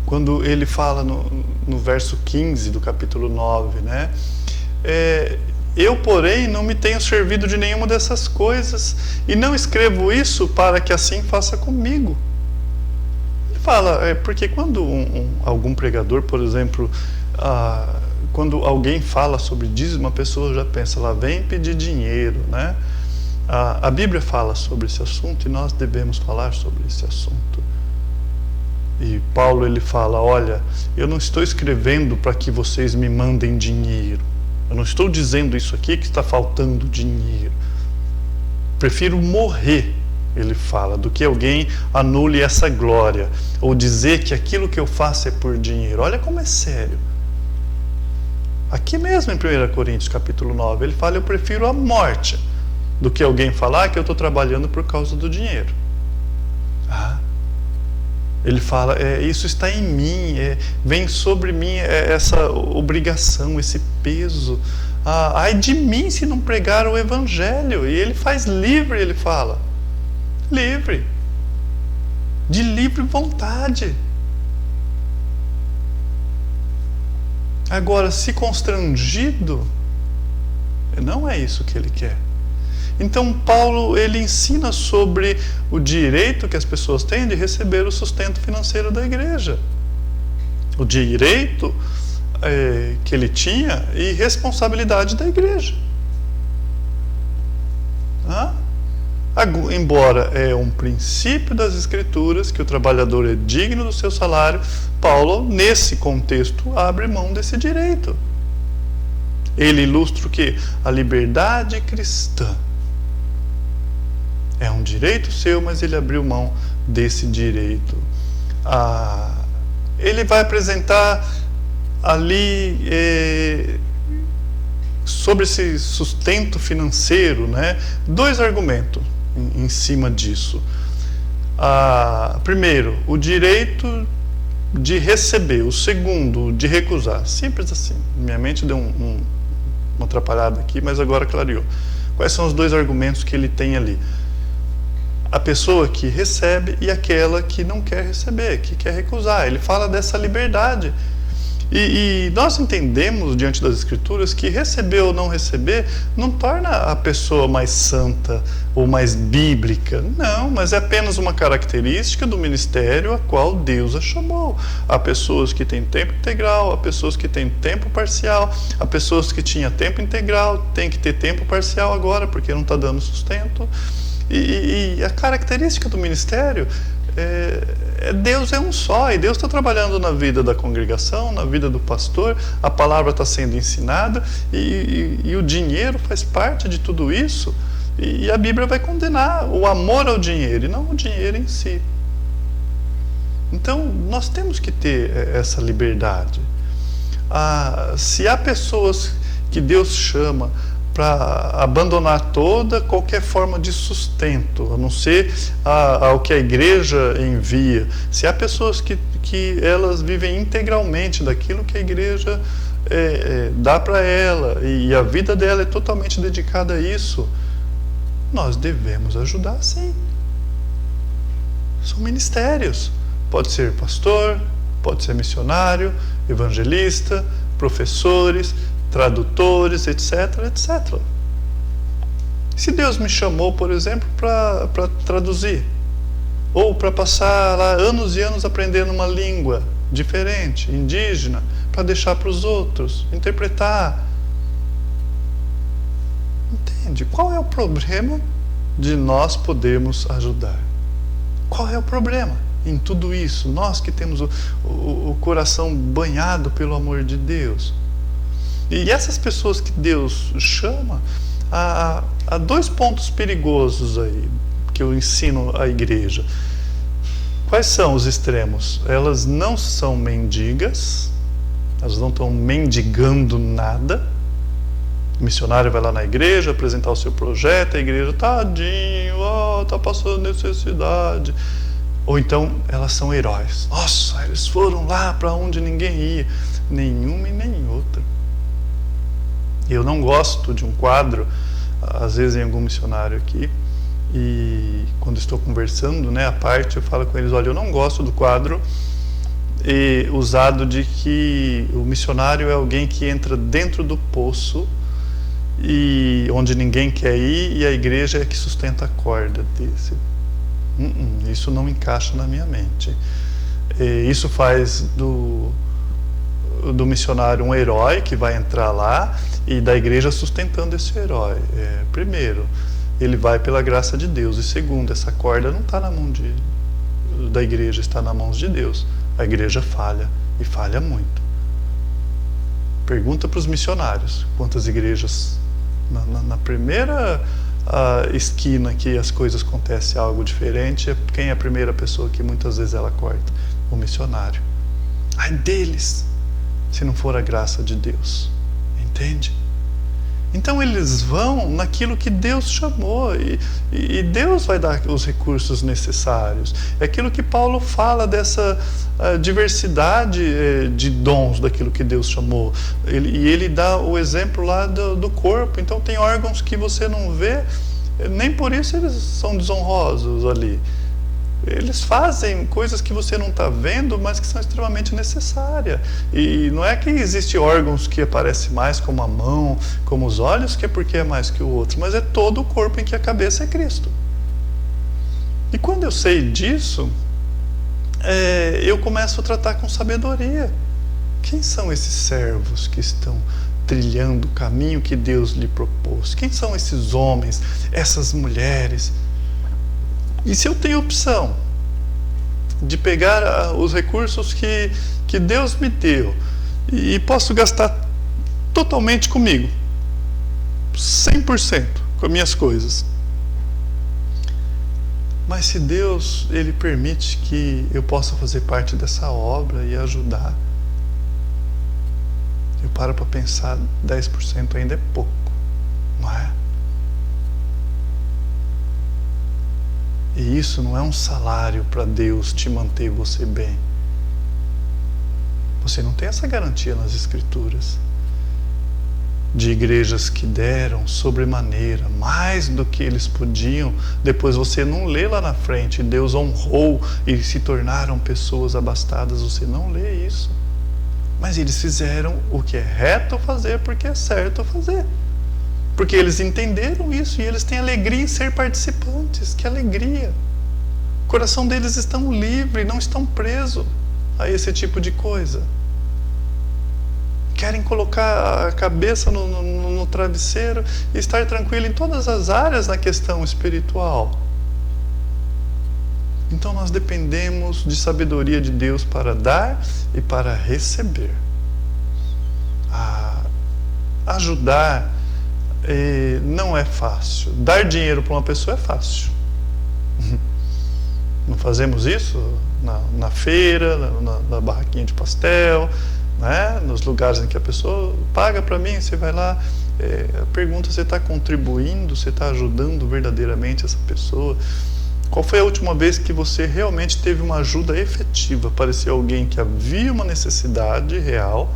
Quando ele fala no verso 15 do capítulo 9, né? Eu, porém, não me tenho servido de nenhuma dessas coisas, e não escrevo isso para que assim faça comigo. Ele fala, porque quando algum pregador, por exemplo, quando alguém fala sobre dízimo, a pessoa já pensa, lá vem pedir dinheiro, né? A Bíblia fala sobre esse assunto e nós devemos falar sobre esse assunto. E Paulo, ele fala, olha, eu não estou escrevendo para que vocês me mandem dinheiro. Eu não estou dizendo isso aqui que está faltando dinheiro. Prefiro morrer, ele fala, do que alguém anule essa glória, ou dizer que aquilo que eu faço é por dinheiro. Olha como é sério. Aqui mesmo em 1 Coríntios capítulo 9, ele fala, eu prefiro a morte do que alguém falar que eu estou trabalhando por causa do dinheiro. Ele fala, isso está em mim, vem sobre mim essa obrigação, esse peso. Ai de mim se não pregar o Evangelho. E ele faz livre, ele fala. Livre. De livre vontade. Agora, se constrangido, não é isso que ele quer. Então Paulo, ele ensina sobre o direito que as pessoas têm de receber o sustento financeiro da igreja. O direito que ele tinha e responsabilidade da igreja. Embora é um princípio das Escrituras que o trabalhador é digno do seu salário, Paulo, nesse contexto, abre mão desse direito. Ele ilustra o quê? A liberdade cristã. É um direito seu, mas ele abriu mão desse direito. ele vai apresentar ali sobre esse sustento financeiro, né, 2 argumentos em cima disso. Primeiro, o direito de receber. O segundo, de recusar. Simples assim. Minha mente deu uma atrapalhada aqui, mas agora clareou. Quais são os 2 argumentos que ele tem ali? A pessoa que recebe e aquela que não quer receber, que quer recusar. Ele fala dessa liberdade. E nós entendemos, diante das Escrituras, que receber ou não receber não torna a pessoa mais santa ou mais bíblica. Não, mas é apenas uma característica do ministério a qual Deus a chamou. Há pessoas que têm tempo integral, há pessoas que têm tempo parcial, há pessoas que tinham tempo integral, tem que ter tempo parcial agora, porque não está dando sustento. E a característica do ministério Deus é um só, e Deus está trabalhando na vida da congregação, na vida do pastor, a palavra está sendo ensinada, e o dinheiro faz parte de tudo isso, e a Bíblia vai condenar o amor ao dinheiro, e não o dinheiro em si. Então, nós temos que ter essa liberdade. Se há pessoas que Deus chama para abandonar qualquer forma de sustento, a não ser ao que a igreja envia. Se há pessoas que elas vivem integralmente daquilo que a igreja dá para ela, e a vida dela é totalmente dedicada a isso, nós devemos ajudar, sim. São ministérios. Pode ser pastor, pode ser missionário, evangelista, professores, tradutores, etc, etc. Se Deus me chamou, por exemplo, para traduzir, ou para passar lá anos e anos aprendendo uma língua diferente, indígena, para deixar para os outros, interpretar. Entende? Qual é o problema de nós podermos ajudar? Qual é o problema em tudo isso? Nós que temos o coração banhado pelo amor de Deus. E essas pessoas que Deus chama, há 2 pontos perigosos aí que eu ensino à igreja. Quais são os extremos? Elas não são mendigas, elas não estão mendigando nada. O missionário vai lá na igreja apresentar o seu projeto, a igreja, tadinho, está passando necessidade. Ou então elas são heróis. Nossa, eles foram lá para onde ninguém ia. Nenhuma e nem outra. Eu não gosto de um quadro, às vezes em algum missionário aqui, e quando estou conversando, né, à parte, eu falo com eles, olha, eu não gosto do quadro usado de que o missionário é alguém que entra dentro do poço e onde ninguém quer ir, e a igreja é que sustenta a corda desse. Isso não encaixa na minha mente. Isso faz do missionário um herói que vai entrar lá, e da igreja sustentando esse herói. Primeiro, ele vai pela graça de Deus, e segundo, essa corda não está na mão da igreja, está nas mãos de Deus. A igreja falha, e falha muito. Pergunta para os missionários quantas igrejas na primeira esquina que as coisas acontecem algo diferente, quem é a primeira pessoa que muitas vezes ela corta? O missionário. Ai deles, se não for a graça de Deus. Entende? Então eles vão naquilo que Deus chamou, e Deus vai dar os recursos necessários. É aquilo que Paulo fala dessa diversidade de dons daquilo que Deus chamou. Ele dá o exemplo lá do corpo. Então tem órgãos que você não vê, nem por isso eles são desonrosos ali. Eles fazem coisas que você não está vendo, mas que são extremamente necessárias. E não é que existem órgãos que aparecem mais, como a mão, como os olhos, que é porque é mais que o outro, mas é todo o corpo em que a cabeça é Cristo. E quando eu sei disso, eu começo a tratar com sabedoria. Quem são esses servos que estão trilhando o caminho que Deus lhe propôs? Quem são esses homens, essas mulheres? E se eu tenho opção de pegar os recursos que Deus me deu e posso gastar totalmente comigo, 100% com as minhas coisas, Mas se Deus, Ele permite que eu possa fazer parte dessa obra e ajudar, eu paro para pensar, 10% ainda é pouco, não é? E isso não é um salário para Deus te manter você bem. Você não tem essa garantia nas Escrituras. De igrejas que deram sobremaneira, mais do que eles podiam, depois você não lê lá na frente, Deus honrou e se tornaram pessoas abastadas, você não lê isso. Mas eles fizeram o que é reto fazer, porque é certo fazer. Porque eles entenderam isso e eles têm alegria em ser participantes. Que alegria! O coração deles está livre, não estão presos a esse tipo de coisa. Querem colocar a cabeça no travesseiro e estar tranquilo em todas as áreas na questão espiritual. Então nós dependemos de sabedoria de Deus para dar e para receber. Ajudar não é fácil. Dar dinheiro para uma pessoa é fácil. Não fazemos isso na feira, na barraquinha de pastel, né? Nos lugares em que a pessoa paga para mim, você vai lá, pergunta se você está contribuindo, se está ajudando verdadeiramente essa pessoa. Qual foi a última vez que você realmente teve uma ajuda efetiva? Parecia alguém que havia uma necessidade real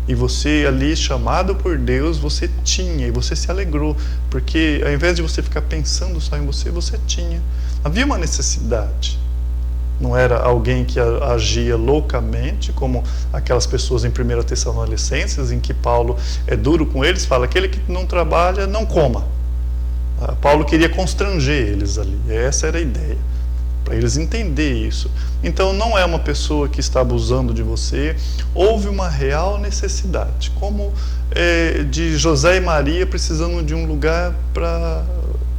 e você ali, chamado por Deus, você tinha e você se alegrou, porque ao invés de você ficar pensando só em você, você tinha. Havia uma necessidade. Não era alguém que agia loucamente, como aquelas pessoas em 1 Tessalonicenses, em que Paulo é duro com eles, fala, aquele que não trabalha, não coma. Paulo queria constranger eles ali, essa era a ideia, para eles entenderem isso. Então não é uma pessoa que está abusando de você, houve uma real necessidade, como de José e Maria precisando de um lugar para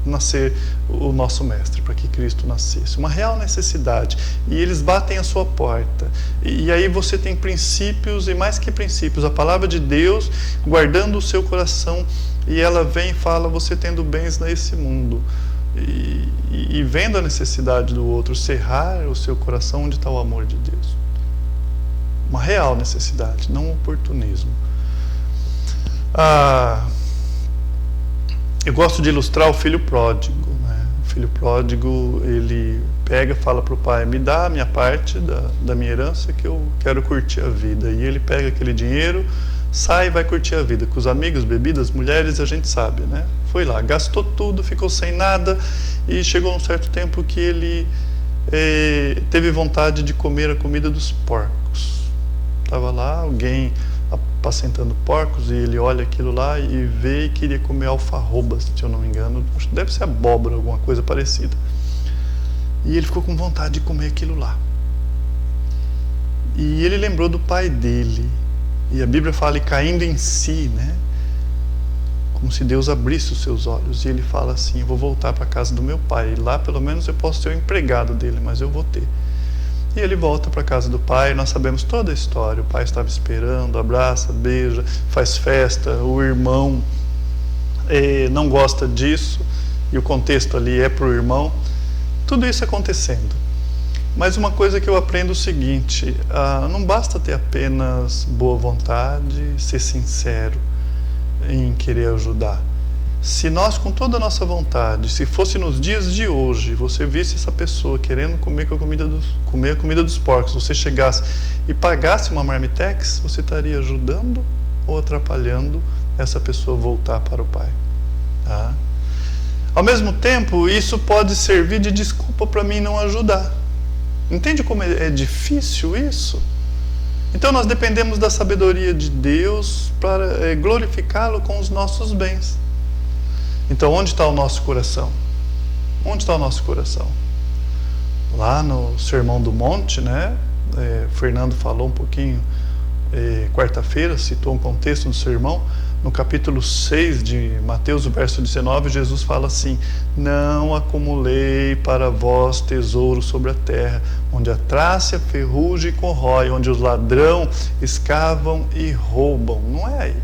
nascer o nosso mestre, para que Cristo nascesse, uma real necessidade, e eles batem a sua porta, e aí você tem princípios, e mais que princípios, a palavra de Deus guardando o seu coração, e ela vem e fala, você tendo bens nesse mundo, e vendo a necessidade do outro, cerrar o seu coração onde está o amor de Deus, uma real necessidade, não um oportunismo. Eu gosto de ilustrar o filho pródigo, né? O filho pródigo, ele pega e fala para o pai, me dá a minha parte da minha herança que eu quero curtir a vida. E ele pega aquele dinheiro, sai e vai curtir a vida. Com os amigos, bebidas, mulheres, a gente sabe, né? Foi lá, gastou tudo, ficou sem nada e chegou um certo tempo que ele teve vontade de comer a comida dos porcos. Estava lá, alguém apacentando porcos, e ele olha aquilo lá e vê e queria comer alfarrobas, se eu não me engano, deve ser abóbora, alguma coisa parecida, e ele ficou com vontade de comer aquilo lá, e ele lembrou do pai dele, e a Bíblia fala, e caindo em si, né, como se Deus abrisse os seus olhos, e ele fala assim, eu vou voltar para a casa do meu pai, e lá pelo menos eu posso ser o empregado dele, mas eu vou ter. E ele volta para a casa do pai, nós sabemos toda a história, o pai estava esperando, abraça, beija, faz festa, o irmão não gosta disso, e o contexto ali é para o irmão, tudo isso acontecendo. Mas uma coisa que eu aprendo é o seguinte, não basta ter apenas boa vontade, ser sincero em querer ajudar. Se nós, com toda a nossa vontade, se fosse nos dias de hoje, você visse essa pessoa querendo comer a comida dos porcos, você chegasse e pagasse uma marmitex, você estaria ajudando ou atrapalhando essa pessoa voltar para o Pai? Tá? Ao mesmo tempo, isso pode servir de desculpa para mim não ajudar. Entende como é difícil isso? Então nós dependemos da sabedoria de Deus para glorificá-lo com os nossos bens. Então, onde está o nosso coração? Onde está o nosso coração? Lá no Sermão do Monte, né? Fernando falou um pouquinho, quarta-feira, citou um contexto do sermão. No capítulo 6 de Mateus, o verso 19, Jesus fala assim, não acumulei para vós tesouro sobre a terra, onde a traça, a ferrugem corrói, onde os ladrões escavam e roubam. Não é aí.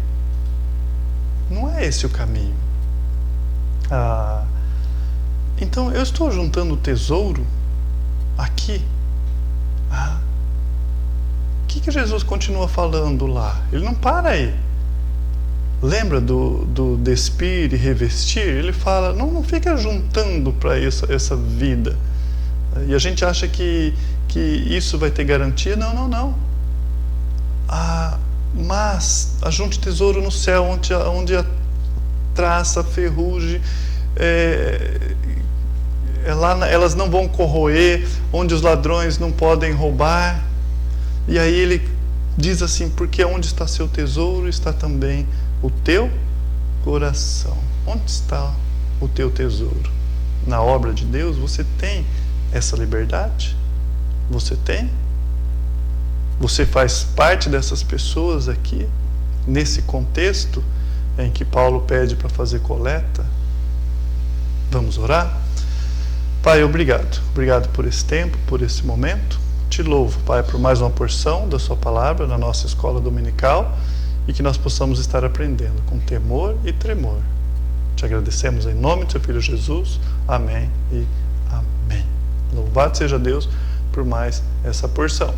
Não é esse o caminho. Então eu estou juntando tesouro aqui. O que Jesus continua falando lá? Ele não para aí. Lembra do despir e revestir? Ele fala, não fica juntando para essa vida. E a gente acha que isso vai ter garantia. Não. Mas ajunte tesouro no céu, onde a traça, a ferrugem, elas não vão corroer, onde os ladrões não podem roubar. E aí ele diz assim, porque onde está seu tesouro, está também o teu coração. Onde está o teu tesouro? Na obra de Deus, você tem essa liberdade? Você tem? Você faz parte dessas pessoas aqui, nesse contexto em que Paulo pede para fazer coleta? Vamos orar? Pai, obrigado. Obrigado por esse tempo, por esse momento. Te louvo, Pai, por mais uma porção da sua palavra na nossa escola dominical e que nós possamos estar aprendendo com temor e tremor. Te agradecemos em nome do seu Filho Jesus. Amém e amém. Louvado seja Deus por mais essa porção.